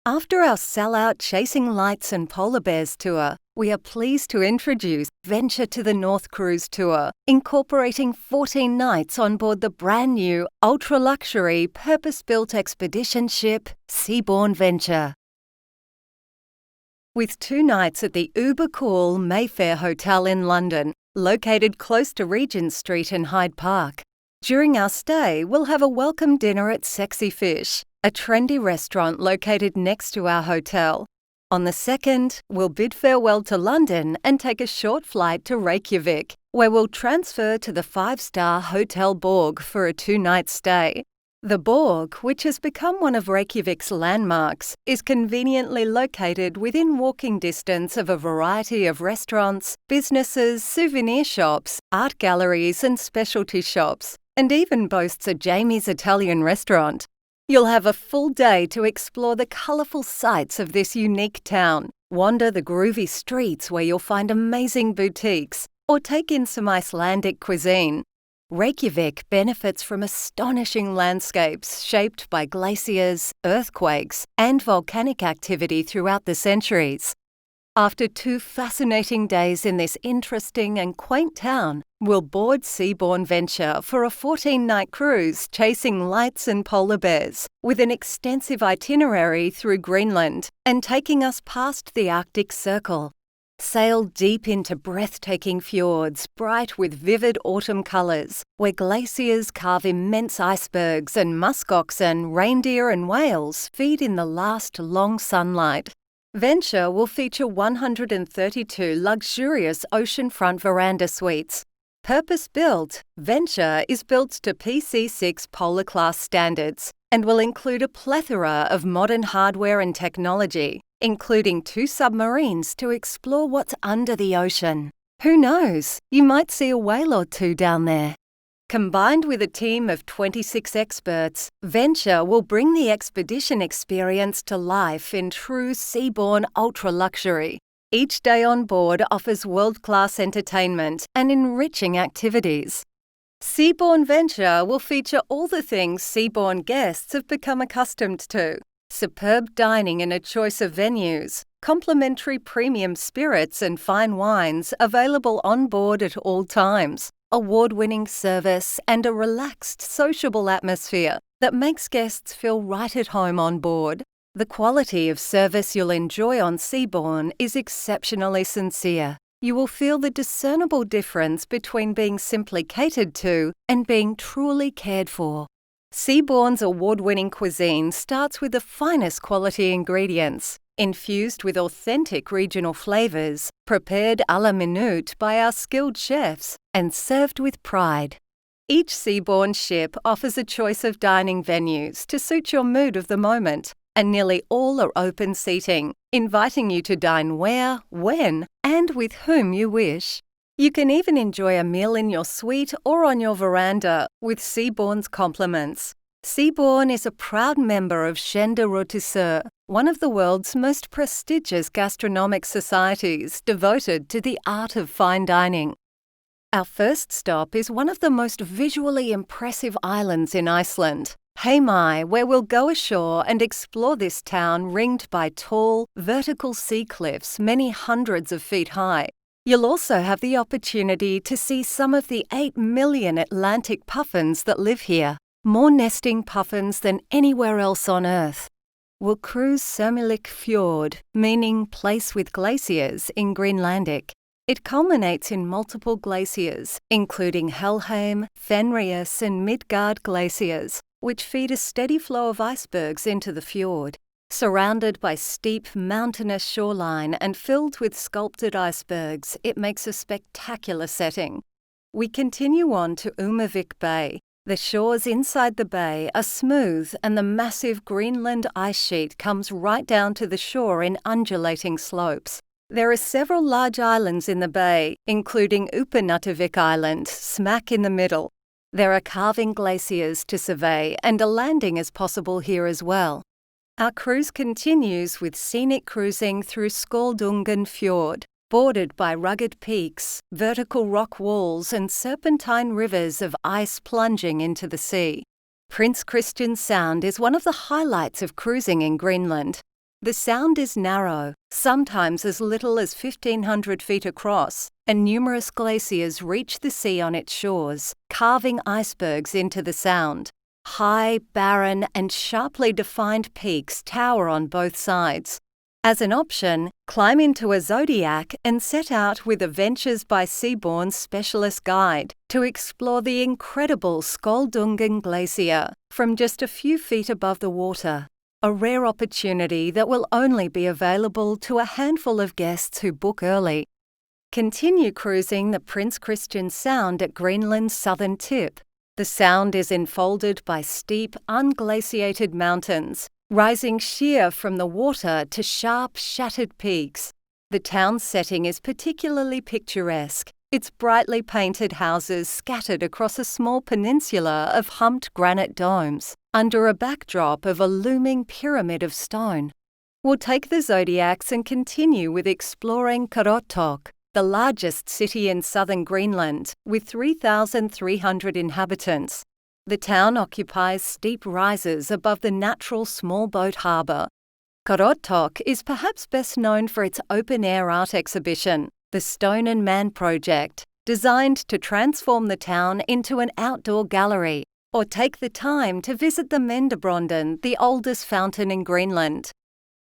After our sellout Chasing Lights and Polar Bears tour, we are pleased to introduce Venture to the North Cruise Tour, incorporating 14 nights on board the brand new, ultra-luxury, purpose-built expedition ship, Seabourn Venture. With 2 nights at the uber-cool Mayfair Hotel in London, located close to Regent Street and Hyde Park. During our stay, we'll have a welcome dinner at Sexy Fish, a trendy restaurant located next to our hotel. On the 2nd, we'll bid farewell to London and take a short flight to Reykjavik, where we'll transfer to the 5-star Hotel Borg for a 2-night stay. The Borg, which has become one of Reykjavik's landmarks, is conveniently located within walking distance of a variety of restaurants, businesses, souvenir shops, art galleries and specialty shops, and even boasts a Jamie's Italian restaurant. You'll have a full day to explore the colourful sights of this unique town, wander the groovy streets where you'll find amazing boutiques, or take in some Icelandic cuisine. Reykjavik benefits from astonishing landscapes shaped by glaciers, earthquakes, and volcanic activity throughout the centuries. After 2 fascinating days in this interesting and quaint town, we'll board Seabourn Venture for a 14-night cruise chasing lights and polar bears, with an extensive itinerary through Greenland and taking us past the Arctic Circle. Sail deep into breathtaking fjords, bright with vivid autumn colours, where glaciers carve immense icebergs and muskoxen, reindeer and whales feed in the last long sunlight. Venture will feature 132 luxurious oceanfront veranda suites. Purpose-built, Venture is built to PC6 Polar Class standards and will include a plethora of modern hardware and technology, including 2 submarines to explore what's under the ocean. Who knows, you might see a whale or 2 down there. Combined with a team of 26 experts, Venture will bring the expedition experience to life in true seaborne ultra-luxury. Each day on board offers world-class entertainment and enriching activities. Seabourn Venture will feature all the things Seabourn guests have become accustomed to. Superb dining in a choice of venues, complimentary premium spirits and fine wines available on board at all times, award-winning service, and a relaxed, sociable atmosphere that makes guests feel right at home on board. The quality of service you'll enjoy on Seabourn is exceptionally sincere. You will feel the discernible difference between being simply catered to and being truly cared for. Seabourn's award-winning cuisine starts with the finest quality ingredients, infused with authentic regional flavors, prepared à la minute by our skilled chefs, and served with pride. Each Seabourn ship offers a choice of dining venues to suit your mood of the moment, and nearly all are open seating, inviting you to dine where, when, and with whom you wish. You can even enjoy a meal in your suite or on your veranda with Seabourn's compliments. Seabourn is a proud member of Chaîne de Rôtisseurs, one of the world's most prestigious gastronomic societies devoted to the art of fine dining. Our first stop is one of the most visually impressive islands in Iceland, Heimaey, where we'll go ashore and explore this town ringed by tall, vertical sea cliffs many hundreds of feet high. You'll also have the opportunity to see some of the 8 million Atlantic puffins that live here, more nesting puffins than anywhere else on Earth. We'll cruise Sørmelek Fjord, meaning place with glaciers in Greenlandic. It culminates in multiple glaciers, including Helheim, Fenrias and Midgard glaciers, which feed a steady flow of icebergs into the fjord. Surrounded by steep, mountainous shoreline and filled with sculpted icebergs, it makes a spectacular setting. We continue on to Umavik Bay. The shores inside the bay are smooth and the massive Greenland ice sheet comes right down to the shore in undulating slopes. There are several large islands in the bay, including Upernavik Island, smack in the middle. There are calving glaciers to survey and a landing is possible here as well. Our cruise continues with scenic cruising through Skjoldungen Fjord, bordered by rugged peaks, vertical rock walls and serpentine rivers of ice plunging into the sea. Prince Christian Sound is one of the highlights of cruising in Greenland. The sound is narrow, sometimes as little as 1,500 feet across, and numerous glaciers reach the sea on its shores, carving icebergs into the sound. High, barren, and sharply defined peaks tower on both sides. As an option, climb into a zodiac and set out with Adventures by Seabourn's specialist guide to explore the incredible Skjoldungen Glacier from just a few feet above the water. A rare opportunity that will only be available to a handful of guests who book early. Continue cruising the Prince Christian Sound at Greenland's southern tip. The sound is enfolded by steep, unglaciated mountains, rising sheer from the water to sharp, shattered peaks. The town's setting is particularly picturesque, its brightly painted houses scattered across a small peninsula of humped granite domes, under a backdrop of a looming pyramid of stone. We'll take the zodiacs and continue with exploring Qaqortoq, the largest city in southern Greenland, with 3,300 inhabitants. The town occupies steep rises above the natural small boat harbour. Qaqortoq is perhaps best known for its open-air art exhibition, the Stone and Man Project, designed to transform the town into an outdoor gallery, or take the time to visit the Mendebronden, the oldest fountain in Greenland.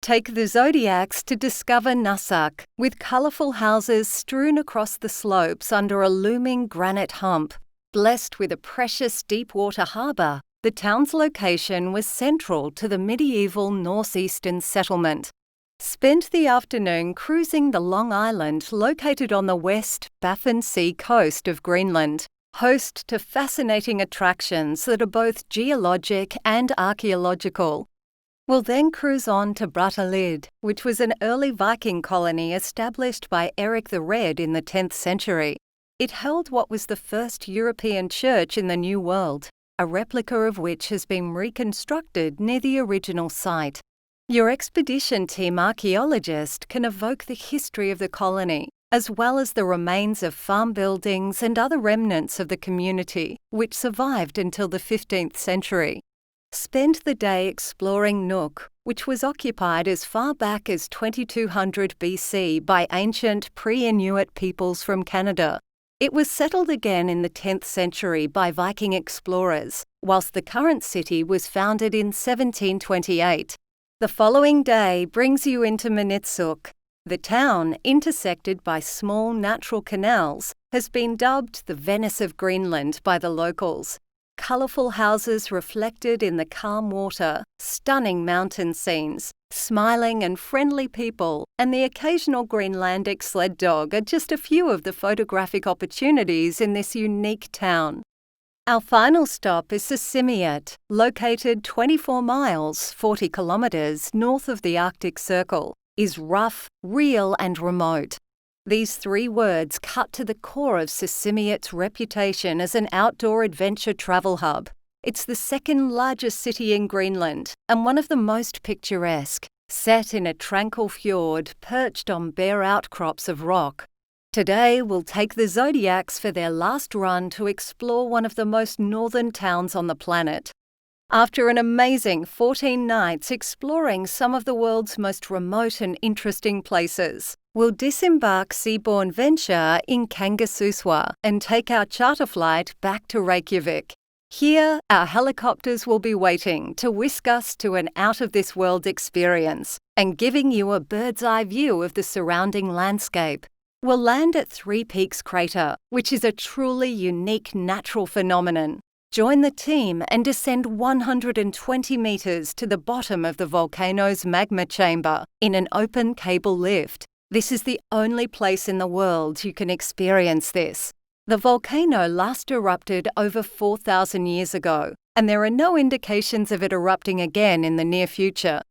Take the zodiacs to discover Nusuk, with colourful houses strewn across the slopes under a looming granite hump. Blessed with a precious deep-water harbour, the town's location was central to the medieval northeastern settlement. Spend the afternoon cruising the Long Island located on the west Baffin Sea coast of Greenland, host to fascinating attractions that are both geologic and archaeological. We'll then cruise on to Brattahlid, which was an early Viking colony established by Eric the Red in the 10th century. It held what was the first European church in the New World, a replica of which has been reconstructed near the original site. Your expedition team archaeologist can evoke the history of the colony, as well as the remains of farm buildings and other remnants of the community, which survived until the 15th century. Spend the day exploring Nuuk, which was occupied as far back as 2200 BC by ancient pre-Inuit peoples from Canada. It was settled again in the 10th century by Viking explorers, whilst the current city was founded in 1728. The following day brings you into Manitsuk. The town, intersected by small natural canals, has been dubbed the Venice of Greenland by the locals. Colourful houses reflected in the calm water, stunning mountain scenes, smiling and friendly people, and the occasional Greenlandic sled dog are just a few of the photographic opportunities in this unique town. Our final stop is Sisimiut, located 24 miles, 40 kilometres north of the Arctic Circle, is rough, real and remote. These three words cut to the core of Sisimiut's reputation as an outdoor adventure travel hub. It's the second largest city in Greenland and one of the most picturesque, set in a tranquil fjord perched on bare outcrops of rock. Today we'll take the zodiacs for their last run to explore one of the most northern towns on the planet. After an amazing 14 nights exploring some of the world's most remote and interesting places, we'll disembark Seabourn Venture in Kangersussuaq and take our charter flight back to Reykjavik. Here, our helicopters will be waiting to whisk us to an out-of-this-world experience and giving you a bird's-eye view of the surrounding landscape. We'll land at Three Peaks Crater, which is a truly unique natural phenomenon. Join the team and descend 120 metres to the bottom of the volcano's magma chamber in an open cable lift. This is the only place in the world you can experience this. The volcano last erupted over 4,000 years ago, and there are no indications of it erupting again in the near future.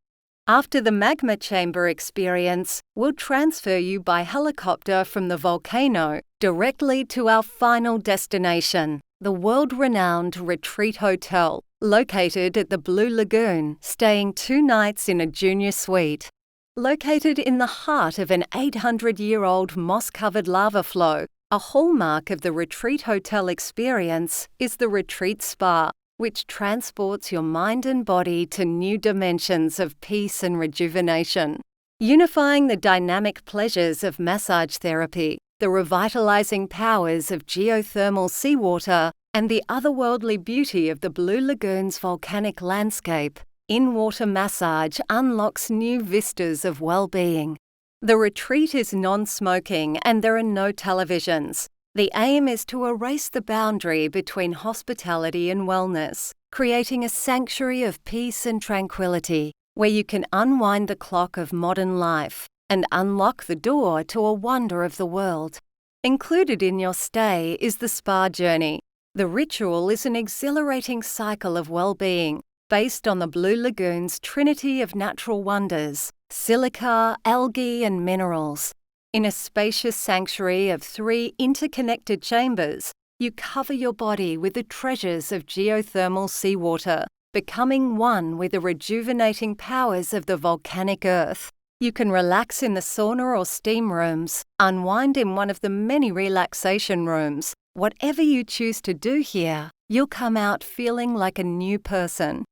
After the magma chamber experience, we'll transfer you by helicopter from the volcano directly to our final destination, the world-renowned Retreat Hotel, located at the Blue Lagoon, staying 2 nights in a junior suite. Located in the heart of an 800-year-old moss-covered lava flow, a hallmark of the Retreat Hotel experience is the Retreat Spa, which transports your mind and body to new dimensions of peace and rejuvenation. Unifying the dynamic pleasures of massage therapy, the revitalizing powers of geothermal seawater, and the otherworldly beauty of the Blue Lagoon's volcanic landscape, in-water massage unlocks new vistas of well-being. The retreat is non-smoking and there are no televisions. The aim is to erase the boundary between hospitality and wellness, creating a sanctuary of peace and tranquility, where you can unwind the clock of modern life and unlock the door to a wonder of the world. Included in your stay is the spa journey. The ritual is an exhilarating cycle of well-being based on the Blue Lagoon's trinity of natural wonders, silica, algae, and minerals. In a spacious sanctuary of 3 interconnected chambers, you cover your body with the treasures of geothermal seawater, becoming one with the rejuvenating powers of the volcanic earth. You can relax in the sauna or steam rooms, unwind in one of the many relaxation rooms. Whatever you choose to do here, you'll come out feeling like a new person.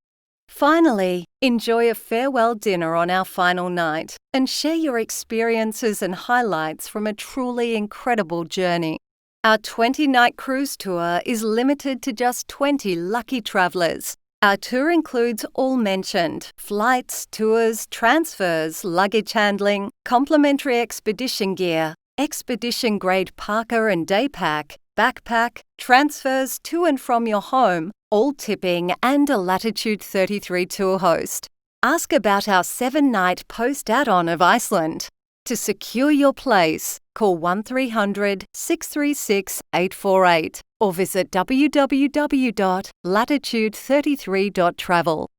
Finally, enjoy a farewell dinner on our final night and share your experiences and highlights from a truly incredible journey. Our 20-night cruise tour is limited to just 20 lucky travelers. Our tour includes all mentioned: flights, tours, transfers, luggage handling, complimentary expedition gear, expedition-grade Parka and day pack, backpack, transfers to and from your home, all tipping, and a Latitude 33 tour host. Ask about our 7-night post add-on of Iceland. To secure your place, call 1300 636 848 or visit www.latitude33.travel.